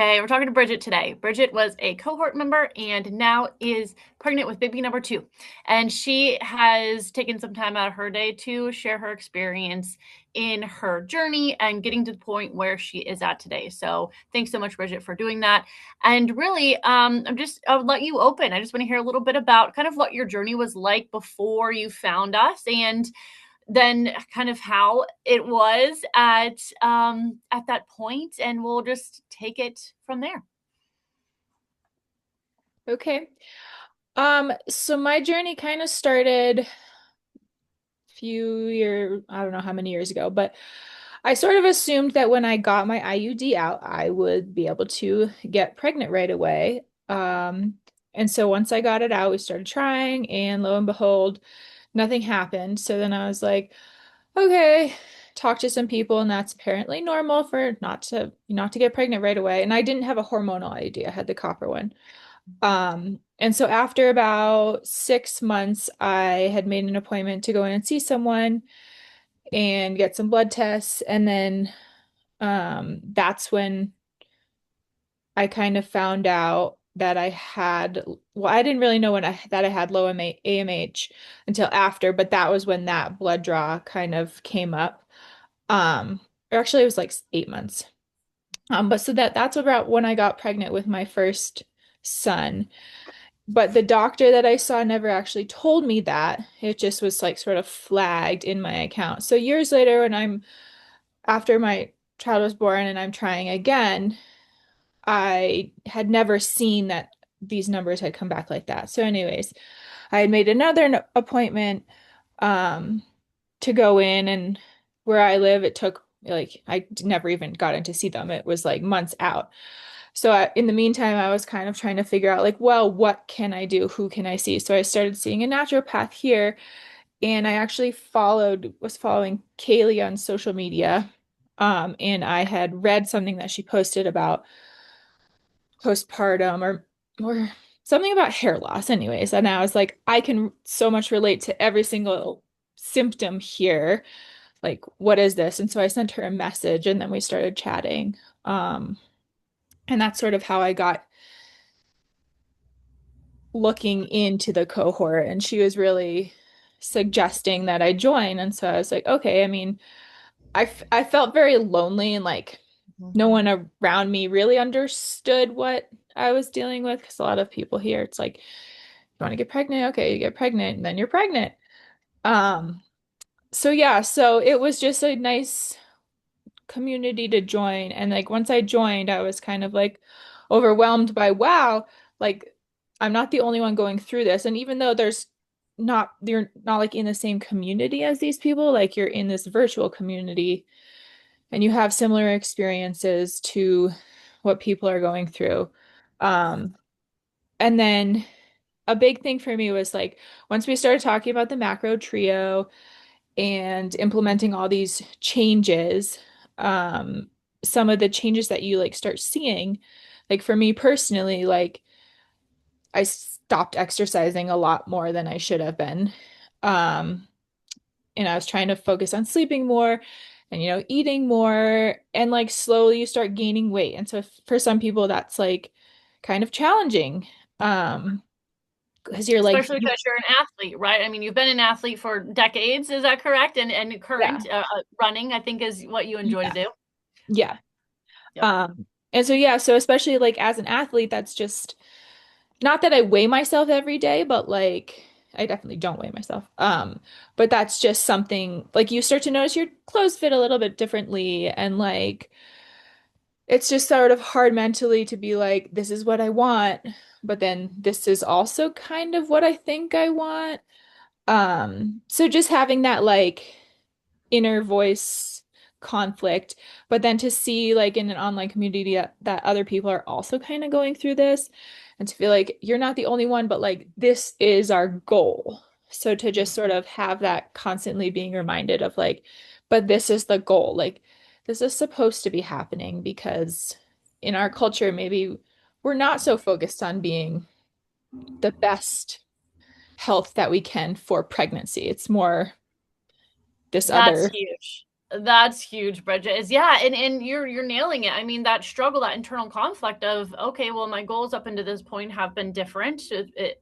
Hey, we're talking to Bridget today. Bridget was a cohort member and now is pregnant with baby number two. And she has taken some time out of her day to share her experience in her journey and getting to the point where she is at today. So thanks so much, Bridget, for doing that. And really, I'll let you open. I just want to hear a little bit about kind of what your journey was like before you found us and then kind of how it was at that point, and we'll just take it from there. Okay. So my journey kind of started a I don't know how many years ago, but I sort of assumed that when I got my IUD out, I would be able to get pregnant right away. And so once I got it out, we started trying, and lo and behold, nothing happened. So then I was like, okay, talk to some people, and that's apparently normal for not to get pregnant right away. And I didn't have a hormonal IUD, I had the copper one. And so after about 6 months, I had made an appointment to go in and see someone and get some blood tests. And then that's when I kind of found out that I didn't really know that I had low AMH until after, but that was when that blood draw kind of came up. Or actually it was like 8 months. But so that's about when I got pregnant with my first son. But the doctor that I saw never actually told me that. It just was like sort of flagged in my account. So years later, after my child was born and I'm trying again, I had never seen that these numbers had come back like that. So, anyways, I had made another appointment um, to go in, and where I live, it took like I never even got in to see them. It was like months out. So in the meantime, I was kind of trying to figure out like, well, what can I do? Who can I see? So I started seeing a naturopath here, and I actually was following Kaylee on social media. And I had read something that she posted about postpartum or something about hair loss, anyways. And I was like, I can so much relate to every single symptom here. Like, what is this? And so I sent her a message, and then we started chatting. Um, and that's sort of how I got looking into the cohort, and she was really suggesting that I join. And so I was like, okay. I mean, I felt very lonely, and like no one around me really understood what I was dealing with, because a lot of people here, it's like, you want to get pregnant? Okay, you get pregnant, and then you're pregnant. Um, so yeah, so it was just a nice community to join. And like once I joined, I was kind of like overwhelmed by, wow, like I'm not the only one going through this. And even though you're not like in the same community as these people, like you're in this virtual community and you have similar experiences to what people are going through. Um, and then a big thing for me was like once we started talking about the macro trio and implementing all these changes, um, some of the changes that you like start seeing, like for me personally, like I stopped exercising a lot more than I should have been. Um, and I was trying to focus on sleeping more and, eating more, and like slowly you start gaining weight. And so for some people that's like kind of challenging. Because you're like, Especially because you're an athlete, right? I mean, you've been an athlete for decades, is that correct? And yeah, current running, I think, is what you enjoy to yeah, do. yeah. Yep. And so yeah, so especially like as an athlete, that's just not that I weigh myself every day, but like I definitely don't weigh myself. But that's just something like you start to notice your clothes fit a little bit differently, and like it's just sort of hard mentally to be like, this is what I want, but then this is also kind of what I think I want. So just having that like inner voice conflict, but then to see like in an online community that other people are also kind of going through this, and to feel like you're not the only one, but like this is our goal. So to just sort of have that constantly being reminded of like, but this is the goal. Like this is supposed to be happening because in our culture, maybe we're not so focused on being the best health that we can for pregnancy. It's more this That's other, huge. That's huge, Bridget. Is yeah, and you're nailing it. I mean, that struggle, that internal conflict of okay, well, my goals up until this point have been different,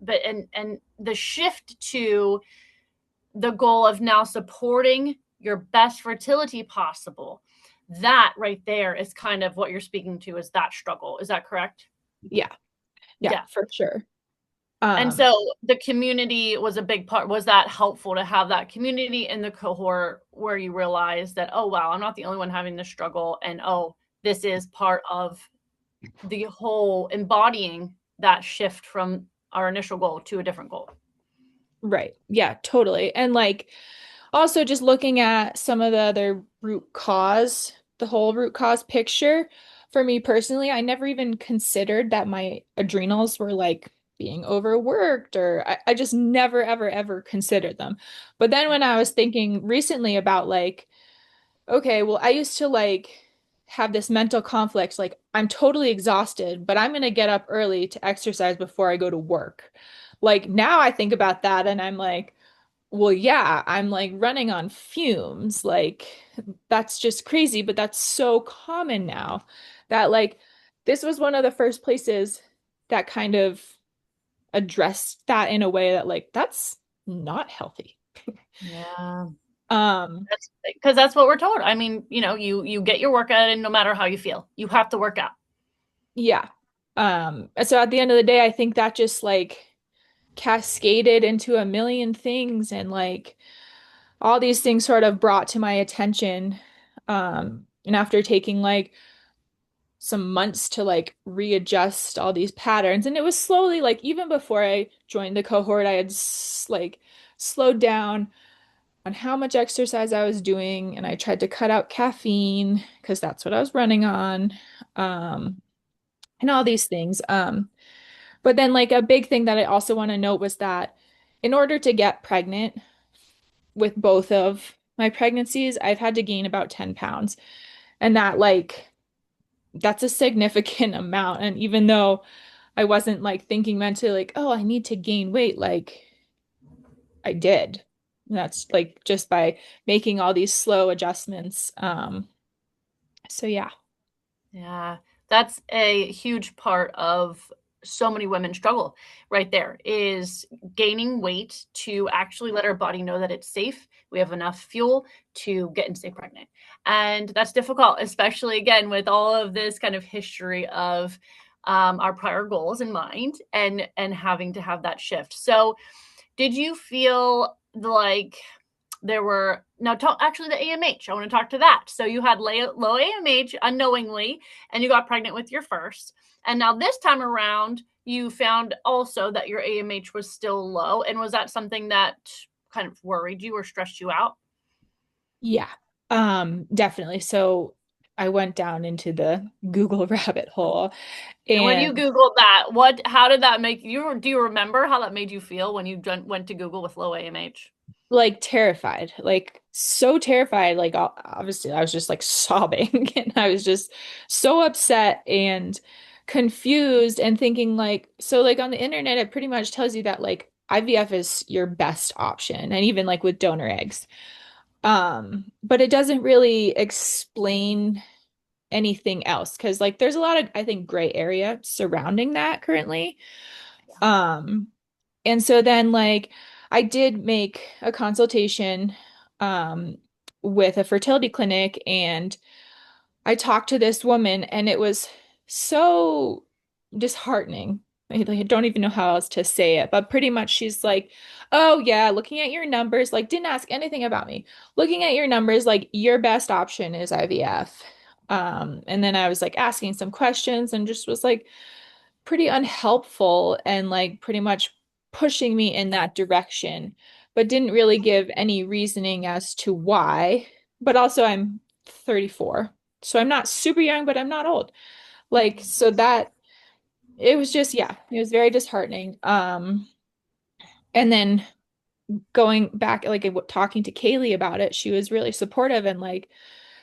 but and the shift to the goal of now supporting your best fertility possible. That right there is kind of what you're speaking to is that struggle. Is that correct? Yeah, yeah, Yeah. for sure. And Um, so the community was a big part. Was that helpful to have that community in the cohort where you realize that, oh, wow, I'm not the only one having this struggle. And oh, this is part of the whole embodying that shift from our initial goal to a different goal. right. Yeah, totally. And like also just looking at some of the other root cause, the whole root cause picture. For me personally, I never even considered that my adrenals were like being overworked, or I just never, ever, ever considered them. But then when I was thinking recently about like, okay, well, I used to like have this mental conflict, like I'm totally exhausted, but I'm gonna get up early to exercise before I go to work. Like now I think about that and I'm like, well, yeah, I'm like running on fumes. Like that's just crazy, but that's so common now that like this was one of the first places that kind of addressed that in a way that like that's not healthy. Yeah. Um, That's because that's what we're told. I mean, you get your workout in no matter how you feel. You have to work out. yeah. And so at the end of the day, I think that just like cascaded into a million things and like all these things sort of brought to my attention. And after taking like some months to like readjust all these patterns. And it was slowly like even before I joined the cohort, I had like slowed down on how much exercise I was doing, and I tried to cut out caffeine because that's what I was running on. Um, and all these things. But then like a big thing that I also want to note was that in order to get pregnant with both of my pregnancies, I've had to gain about 10 pounds. And that like that's a significant amount. And even though I wasn't like thinking mentally like, oh, I need to gain weight, like I did. And that's like just by making all these slow adjustments. So yeah. Yeah, that's a huge part of so many women struggle right there is gaining weight to actually let our body know that it's safe. We have enough fuel to get and stay pregnant. And that's difficult, especially again with all of this kind of history of our prior goals in mind and having to have that shift. So did you feel like there were now actually the AMH? I want to talk to that. So you had low AMH unknowingly, and you got pregnant with your first. And now this time around, you found also that your AMH was still low. And was that something that kind of worried you or stressed you out? Yeah. Definitely. So I went down into the Google rabbit hole And when you and Googled that, how did that make you? Do you remember how that made you feel when you went to Google with low AMH? like terrified, like so terrified. Like obviously I was just like sobbing and I was just so upset and confused and thinking like, so like on the internet, it pretty much tells you that like IVF is your best option. And even like with donor eggs. But it doesn't really explain anything else because like there's a lot of I think gray area surrounding that currently. Um, and so then like I did make a consultation um with a fertility clinic and I talked to this woman and it was so disheartening. I don't even know how else to say it, but pretty much she's like, "Oh yeah, looking at your numbers, like didn't ask anything about me. Looking at your numbers, like your best option is IVF." And then I was like asking some questions and just was like pretty unhelpful and like pretty much pushing me in that direction, but didn't really give any reasoning as to why. But also I'm 34. So I'm not super young, but I'm not old. Like, so that it was just, yeah, it was very disheartening. And then going back, like talking to Kaylee about it, she was really supportive and like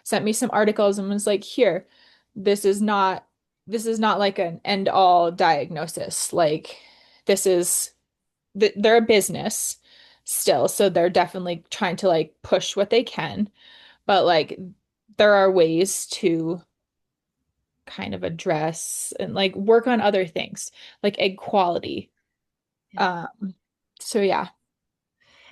sent me some articles and was like, here, this is not this is not like an end all diagnosis. Like this is they're a business still, so they're definitely trying to like push what they can. but like there are ways to kind of address and like work on other things, like egg quality. Yeah. Um, so yeah.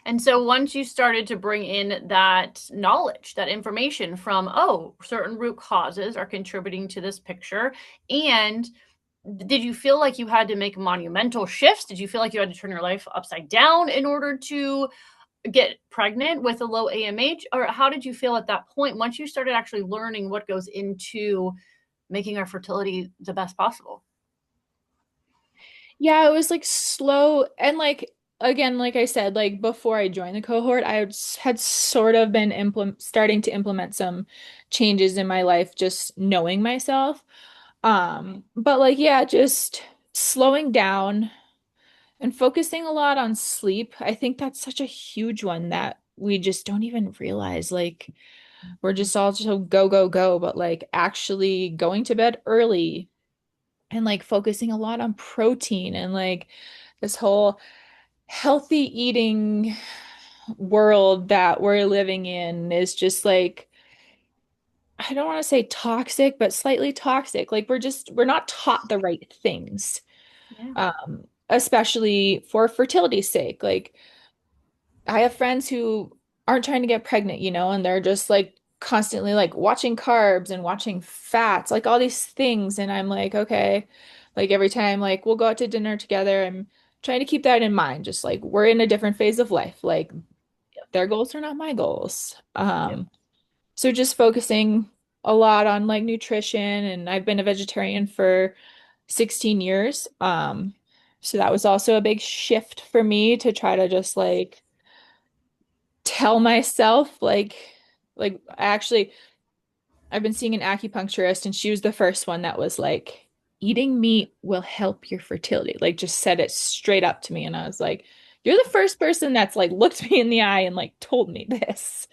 And so once you started to bring in that knowledge, that information from, oh, certain root causes are contributing to this picture, and did you feel like you had to make monumental shifts? Did you feel like you had to turn your life upside down in order to get pregnant with a low AMH? Or how did you feel at that point once you started actually learning what goes into making our fertility the best possible? Yeah, it was like slow and like again, like I said, like before I joined the cohort, had sort of been implement starting to implement some changes in my life, just knowing myself. But like yeah, just slowing down and focusing a lot on sleep. I think that's such a huge one that we just don't even realize. Like we're just all so go, go, go, but like actually going to bed early and like focusing a lot on protein and like this whole healthy eating world that we're living in is just like, I don't want to say toxic, but slightly toxic. Like we're not taught the right things, Yeah. especially for fertility's sake. Like I have friends who aren't trying to get pregnant, and they're just like constantly like watching carbs and watching fats, like all these things. And I'm like, okay, like every time like we'll go out to dinner together, I'm trying to keep that in mind. Just like we're in a different phase of life. Like Yep. their goals are not my goals. Yep. So just focusing a lot on like nutrition, and I've been a vegetarian for 16 years. So that was also a big shift for me to try to just like tell myself like I've been seeing an acupuncturist and she was the first one that was like eating meat will help your fertility, like just said it straight up to me, and I was like, you're the first person that's like looked me in the eye and like told me this.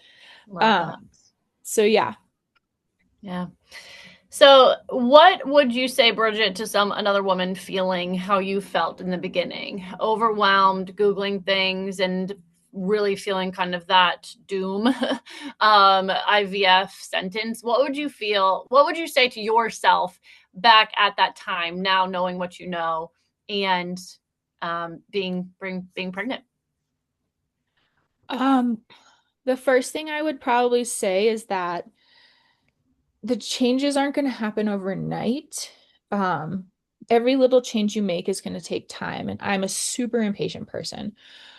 Love um that. so yeah. Yeah. So, what would you say, Bridget, to some another woman feeling how you felt in the beginning, overwhelmed, googling things, and really feeling kind of that doom IVF sentence? What would you feel? What would you say to yourself back at that time? Now knowing what you know and being pregnant. um the first thing I would probably say is that the changes aren't going to happen overnight. Um, every little change you make is going to take time, and I'm a super impatient person.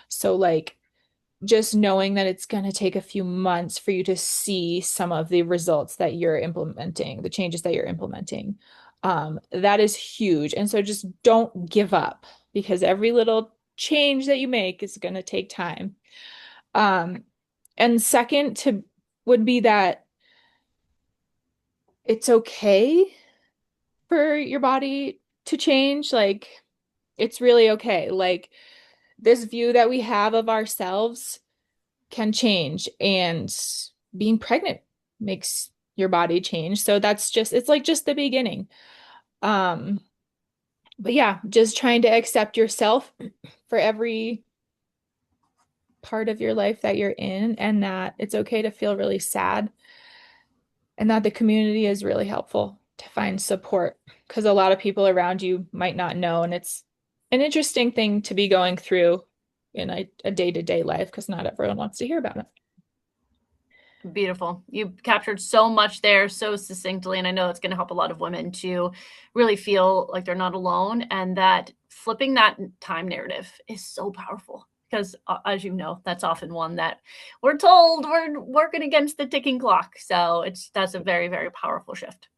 So, like, just knowing that it's going to take a few months for you to see some of the results that you're implementing, the changes that you're implementing, that is huge. And so, just don't give up because every little change that you make is going to take time. Um, and second to would be that it's okay for your body to change. Like, it's really okay. Like, this view that we have of ourselves can change, and being pregnant makes your body change. So that's just, it's like just the beginning. Um, but yeah, just trying to accept yourself for every part of your life that you're in, and that it's okay to feel really sad, and that the community is really helpful to find support because a lot of people around you might not know. And it's an interesting thing to be going through in a day-to-day life because not everyone wants to hear about it. Beautiful. You captured so much there so succinctly. And I know it's going to help a lot of women to really feel like they're not alone, and that flipping that time narrative is so powerful. Because, as you know, that's often one that we're told we're working against the ticking clock. So that's a very, very powerful shift.